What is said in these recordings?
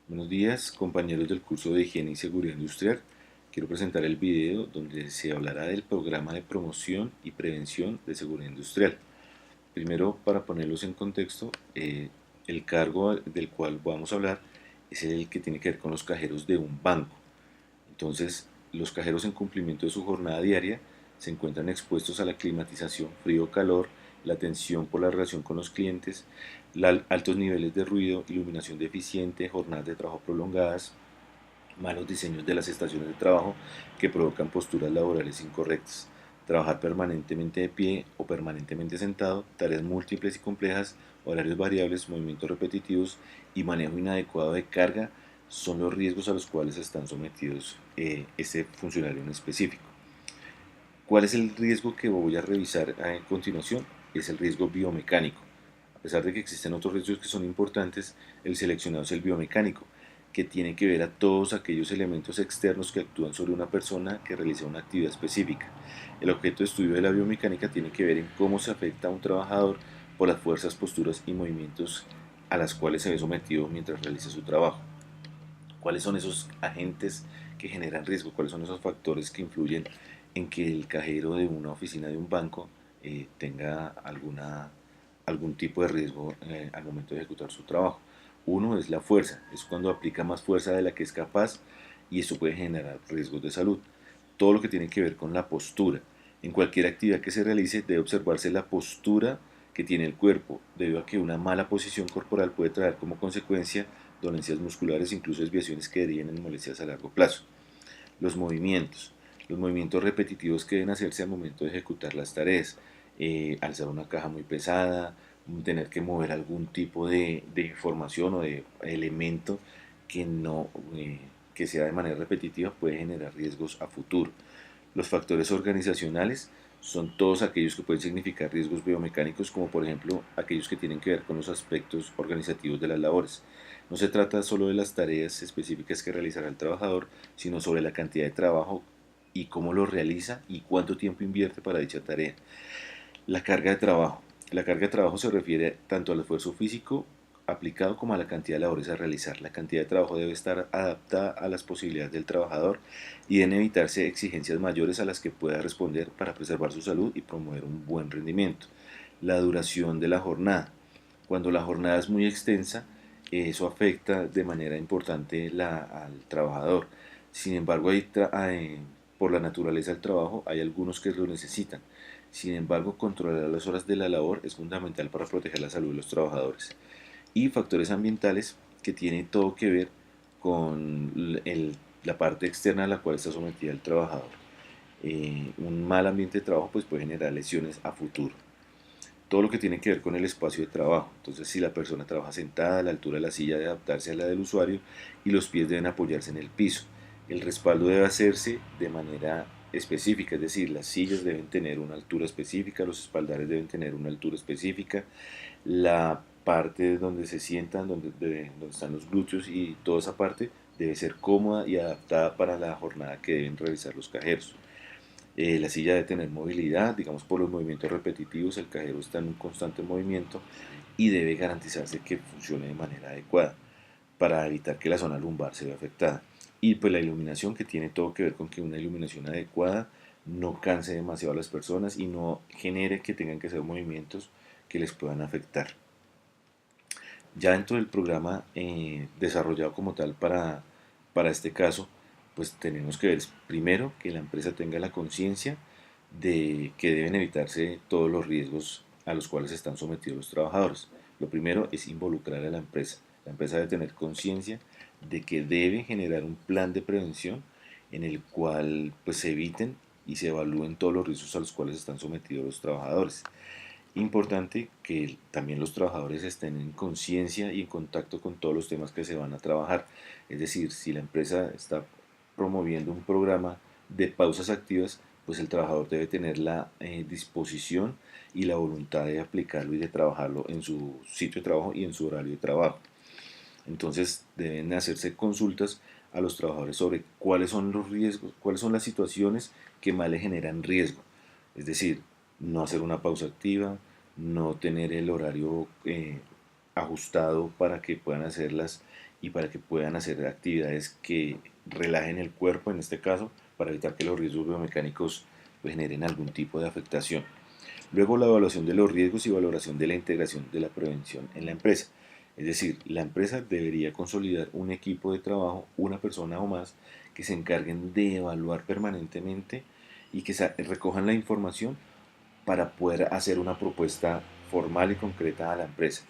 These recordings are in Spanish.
Buenos días, compañeros del curso de Higiene y Seguridad Industrial. Quiero presentar el video donde se hablará del programa de promoción y prevención de seguridad industrial. Primero, para ponerlos en contexto, el cargo del cual vamos a hablar es el que tiene que ver con los cajeros de un banco. Entonces, los cajeros en cumplimiento de su jornada diaria se encuentran expuestos a la climatización, frío, calor, la tensión por la relación con los clientes, altos niveles de ruido, iluminación deficiente, jornadas de trabajo prolongadas, malos diseños de las estaciones de trabajo que provocan posturas laborales incorrectas, trabajar permanentemente de pie o permanentemente sentado, tareas múltiples y complejas, horarios variables, movimientos repetitivos y manejo inadecuado de carga son los riesgos a los cuales están sometidos este funcionario en específico. ¿Cuál es el riesgo que voy a revisar a continuación? Es el riesgo biomecánico. A pesar de que existen otros riesgos que son importantes, el seleccionado es el biomecánico, que tiene que ver a todos aquellos elementos externos que actúan sobre una persona que realiza una actividad específica. El objeto de estudio de la biomecánica tiene que ver en cómo se afecta a un trabajador por las fuerzas, posturas y movimientos a las cuales se ve sometido mientras realiza su trabajo. ¿Cuáles son esos agentes que generan riesgo? ¿Cuáles son esos factores que influyen en que el cajero de una oficina de un banco tenga algún tipo de riesgo al momento de ejecutar su trabajo? Uno es la fuerza, es cuando aplica más fuerza de la que es capaz y eso puede generar riesgos de salud. Todo lo que tiene que ver con la postura. En cualquier actividad que se realice debe observarse la postura que tiene el cuerpo, debido a que una mala posición corporal puede traer como consecuencia dolencias musculares, incluso desviaciones que deriven en molestias a largo plazo. Los movimientos. Los movimientos repetitivos que deben hacerse al momento de ejecutar las tareas. Alzar una caja muy pesada, tener que mover algún tipo de información o de elemento que no que sea de manera repetitiva puede generar riesgos a futuro. Los factores organizacionales son todos aquellos que pueden significar riesgos biomecánicos, como por ejemplo aquellos que tienen que ver con los aspectos organizativos de las labores. No se trata solo de las tareas específicas que realizará el trabajador, sino sobre la cantidad de trabajo y cómo lo realiza y cuánto tiempo invierte para dicha tarea. La carga de trabajo. La carga de trabajo se refiere tanto al esfuerzo físico aplicado como a la cantidad de labores a realizar. La cantidad de trabajo debe estar adaptada a las posibilidades del trabajador y deben evitarse exigencias mayores a las que pueda responder para preservar su salud y promover un buen rendimiento. La duración de la jornada. Cuando la jornada es muy extensa, eso afecta de manera importante al trabajador. Sin embargo, por la naturaleza del trabajo, hay algunos que lo necesitan. Sin embargo, controlar las horas de la labor es fundamental para proteger la salud de los trabajadores. Y factores ambientales que tienen todo que ver con la parte externa a la cual está sometida el trabajador. Un mal ambiente de trabajo pues, puede generar lesiones a futuro. Todo lo que tiene que ver con el espacio de trabajo. Entonces, si la persona trabaja sentada, la altura de la silla debe adaptarse a la del usuario y los pies deben apoyarse en el piso. El respaldo debe hacerse de manera específica, es decir, las sillas deben tener una altura específica, los espaldares deben tener una altura específica, la parte donde se sientan, donde están los glúteos y toda esa parte debe ser cómoda y adaptada para la jornada que deben realizar los cajeros. La silla debe tener movilidad, digamos por los movimientos repetitivos, el cajero está en un constante movimiento y debe garantizarse que funcione de manera adecuada para evitar que la zona lumbar se vea afectada. Y pues la iluminación que tiene todo que ver con que una iluminación adecuada no canse demasiado a las personas y no genere que tengan que hacer movimientos que les puedan afectar. Ya dentro del programa desarrollado como tal para este caso, pues tenemos que ver primero que la empresa tenga la conciencia de que deben evitarse todos los riesgos a los cuales están sometidos los trabajadores. Lo primero es involucrar a la empresa. La empresa debe tener conciencia de que debe generar un plan de prevención en el cual pues, se eviten y se evalúen todos los riesgos a los cuales están sometidos los trabajadores. Importante que también los trabajadores estén en conciencia y en contacto con todos los temas que se van a trabajar. Es decir, si la empresa está promoviendo un programa de pausas activas, pues el trabajador debe tener la disposición y la voluntad de aplicarlo y de trabajarlo en su sitio de trabajo y en su horario de trabajo. Entonces deben hacerse consultas a los trabajadores sobre cuáles son los riesgos, cuáles son las situaciones que más le generan riesgo. Es decir, no hacer una pausa activa, no tener el horario ajustado para que puedan hacerlas y para que puedan hacer actividades que relajen el cuerpo en este caso, para evitar que los riesgos biomecánicos pues, generen algún tipo de afectación. Luego la evaluación de los riesgos y valoración de la integración de la prevención en la empresa. Es decir, la empresa debería consolidar un equipo de trabajo, una persona o más, que se encarguen de evaluar permanentemente y que recojan la información para poder hacer una propuesta formal y concreta a la empresa.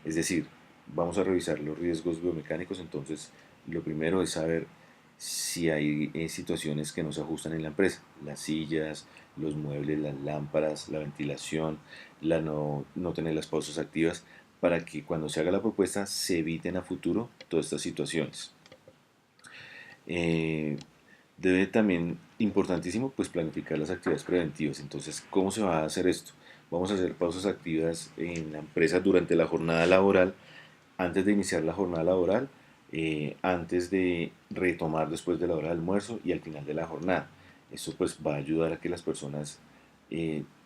Es decir, vamos a revisar los riesgos biomecánicos, entonces lo primero es saber si hay situaciones que no se ajustan en la empresa, las sillas, los muebles, las lámparas, la ventilación, no tener las pausas activas, para que cuando se haga la propuesta se eviten a futuro todas estas situaciones. Eh, Debe también, importantísimo, pues planificar las actividades preventivas. Entonces, ¿cómo se va a hacer esto? Vamos a hacer pausas activas en la empresa durante la jornada laboral, antes de iniciar la jornada laboral, antes de retomar después de la hora de almuerzo y al final de la jornada. Esto pues va a ayudar a que las personas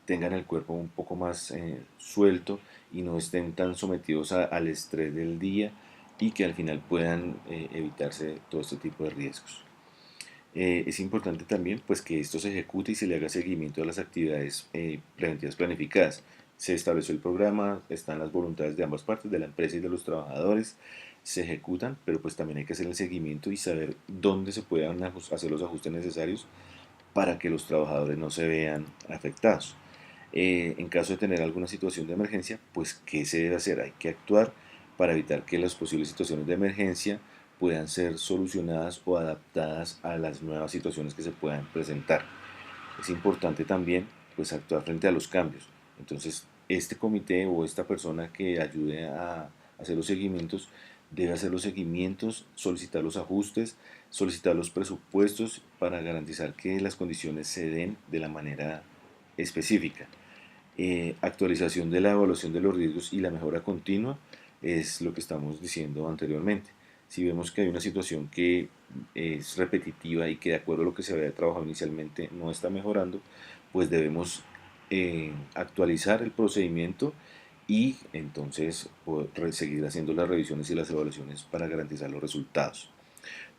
tengan el cuerpo un poco más suelto y no estén tan sometidos al estrés del día, y que al final puedan evitarse todo este tipo de riesgos. Es importante también pues, que esto se ejecute y se le haga seguimiento a las actividades preventivas planificadas. Se estableció el programa, están las voluntades de ambas partes, de la empresa y de los trabajadores, se ejecutan, pero pues también hay que hacer el seguimiento y saber dónde se puedan hacer los ajustes necesarios para que los trabajadores no se vean afectados. En caso de tener alguna situación de emergencia, pues ¿qué se debe hacer? Hay que actuar para evitar que las posibles situaciones de emergencia puedan ser solucionadas o adaptadas a las nuevas situaciones que se puedan presentar. Es importante también pues actuar frente a los cambios. Entonces, este comité o esta persona que ayude a hacer los seguimientos debe hacer los seguimientos, solicitar los ajustes, solicitar los presupuestos para garantizar que las condiciones se den de la manera específica. Actualización de la evaluación de los riesgos y la mejora continua es lo que estamos diciendo anteriormente. Si vemos que hay una situación que es repetitiva y que de acuerdo a lo que se había trabajado inicialmente no está mejorando, pues debemos actualizar el procedimiento y entonces poder seguir haciendo las revisiones y las evaluaciones para garantizar los resultados.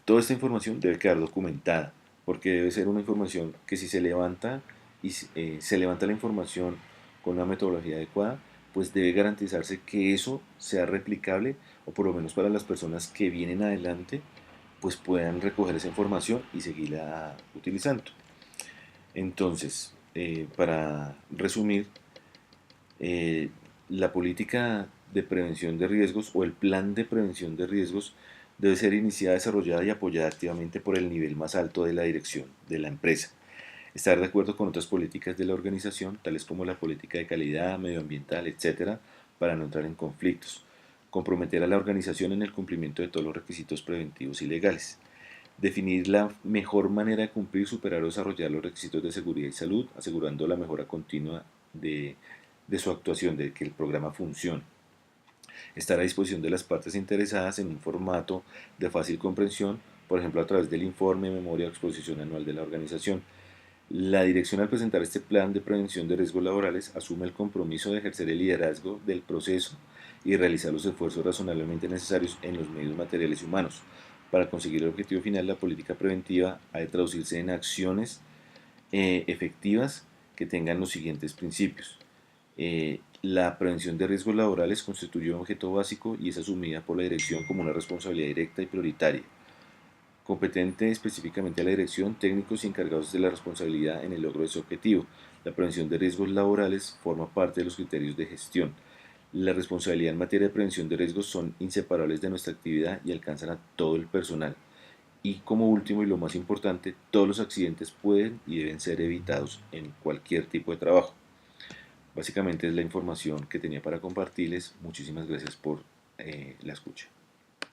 Toda esta información debe quedar documentada, porque debe ser una información que si se levanta y se levanta la información con una metodología adecuada, pues debe garantizarse que eso sea replicable, o por lo menos para las personas que vienen adelante, pues puedan recoger esa información y seguirla utilizando. Entonces, para resumir, eh, la política de prevención de riesgos o el plan de prevención de riesgos debe ser iniciada, desarrollada y apoyada activamente por el nivel más alto de la dirección de la empresa. Estar de acuerdo con otras políticas de la organización, tales como la política de calidad, medioambiental, etcétera, para no entrar en conflictos. Comprometer a la organización en el cumplimiento de todos los requisitos preventivos y legales. Definir la mejor manera de cumplir, superar o desarrollar los requisitos de seguridad y salud, asegurando la mejora continua de su actuación, de que el programa funcione. Estar a disposición de las partes interesadas en un formato de fácil comprensión, por ejemplo a través del informe, memoria o exposición anual de la organización. La dirección, al presentar este plan de prevención de riesgos laborales, asume el compromiso de ejercer el liderazgo del proceso y realizar los esfuerzos razonablemente necesarios en los medios materiales y humanos. Para conseguir el objetivo final, la política preventiva ha de traducirse en acciones efectivas que tengan los siguientes principios. La prevención de riesgos laborales constituye un objeto básico y es asumida por la dirección como una responsabilidad directa y prioritaria. Competente específicamente a la dirección, técnicos y encargados de la responsabilidad en el logro de ese objetivo. La prevención de riesgos laborales forma parte de los criterios de gestión. La responsabilidad en materia de prevención de riesgos son inseparables de nuestra actividad y alcanzan a todo el personal. Y como último y lo más importante, todos los accidentes pueden y deben ser evitados en cualquier tipo de trabajo. Básicamente es la información que tenía para compartirles. Muchísimas gracias por la escucha.